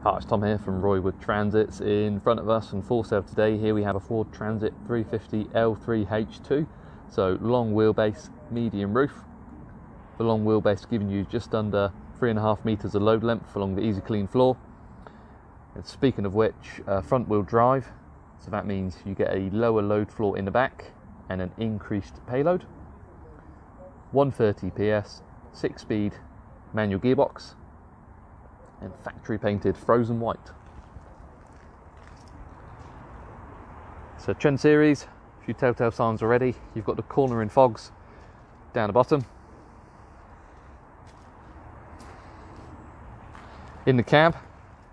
Hi, it's Tom here from Roywood Transits. In front of us and for sale today, here we have a Ford Transit 350 L3H2. So long wheelbase, medium roof. The long wheelbase giving you just under 3.5 meters of load length along the easy clean floor. And speaking of which, front wheel drive. So that means you get a lower load floor in the back and an increased payload. 130 PS, 6-speed manual gearbox, and factory painted frozen white. So Trend series, a few telltale signs already. You've got the cornering fogs down the bottom. In the cab,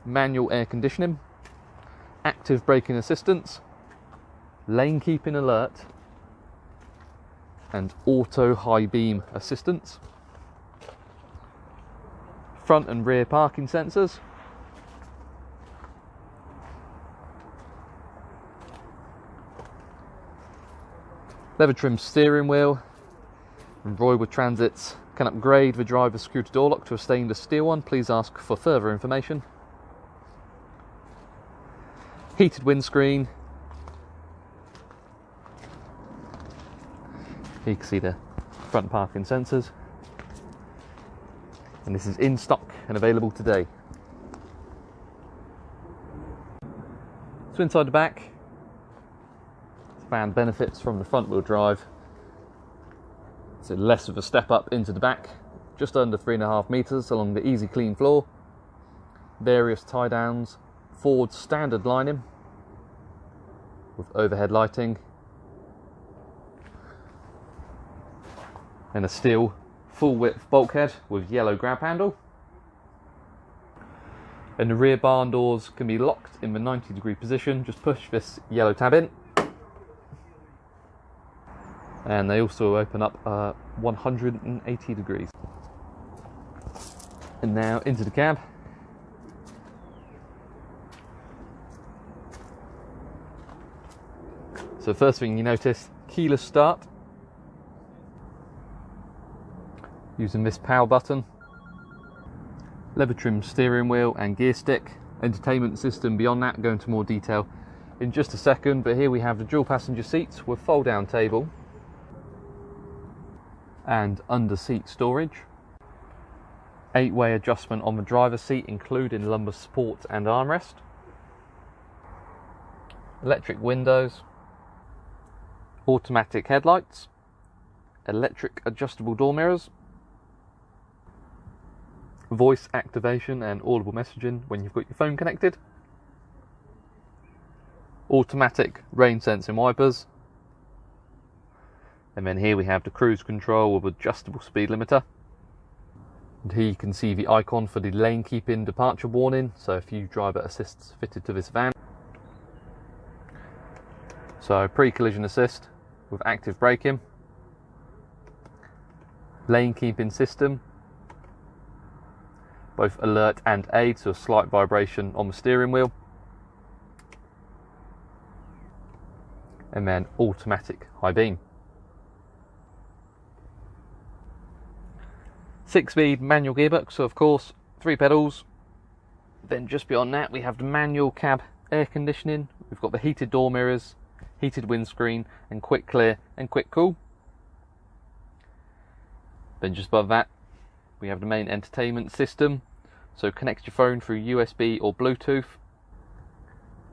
manual air conditioning, active braking assistance, lane keeping alert, and auto high beam assistance. Front and rear parking sensors. Leather trimmed steering wheel. And Roywood Transits can upgrade the driver's security door lock to a stainless steel one. Please ask for further information. Heated windscreen. Here you can see the front parking sensors. And this is in stock and available today. So inside the back, fan benefits from the front wheel drive. So less of a step up into the back, just under 3.5 meters along the easy clean floor. Various tie downs, Ford standard lining with overhead lighting, and a steel full width bulkhead with yellow grab handle. And the rear barn doors can be locked in the 90-degree position. Just push this yellow tab in. And they also open up 180 degrees. And now into the cab. So first thing you notice, keyless start. Using this power button. Leather trimmed steering wheel and gear stick. Entertainment system beyond that, go into more detail in just a second, but here we have the dual passenger seats with fold down table and under seat storage. 8-way adjustment on the driver's seat including lumbar support and armrest. Electric windows. Automatic headlights. Electric adjustable door mirrors. Voice activation and audible messaging when you've got your phone connected. Automatic rain sensing wipers. And then here we have the cruise control with adjustable speed limiter. And here you can see the icon for the lane keeping departure warning. So a few driver assists fitted to this van. So pre-collision assist with active braking. Lane keeping system. Both alert and aid, so a slight vibration on the steering wheel. And then automatic high beam. 6-speed manual gearbox, so of course 3 pedals. Then just beyond that we have the manual cab air conditioning. We've got the heated door mirrors, heated windscreen, and quick clear and quick cool. Then just above that we have the main entertainment system, so connect your phone through USB or Bluetooth.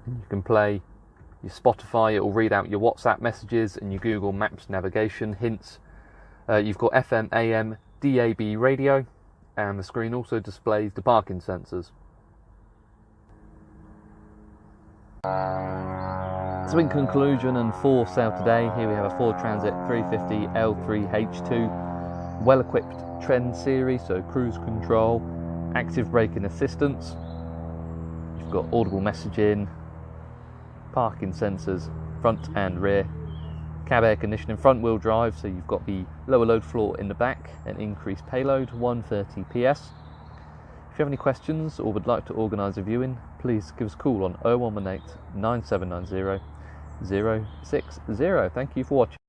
And you can play your Spotify, it will read out your WhatsApp messages and your Google Maps navigation hints. You've got FM, AM, DAB radio, and the screen also displays the parking sensors. So in conclusion and for sale today, here we have a Ford Transit 350 L3H2. Well-equipped Trend series, so cruise control, active braking assistance. You've got audible messaging, parking sensors, front and rear, cab air conditioning, front wheel drive, so you've got the lower load floor in the back, and increased payload, 130 PS. If you have any questions or would like to organise a viewing, please give us a call on 0118 9790 060. Thank you for watching.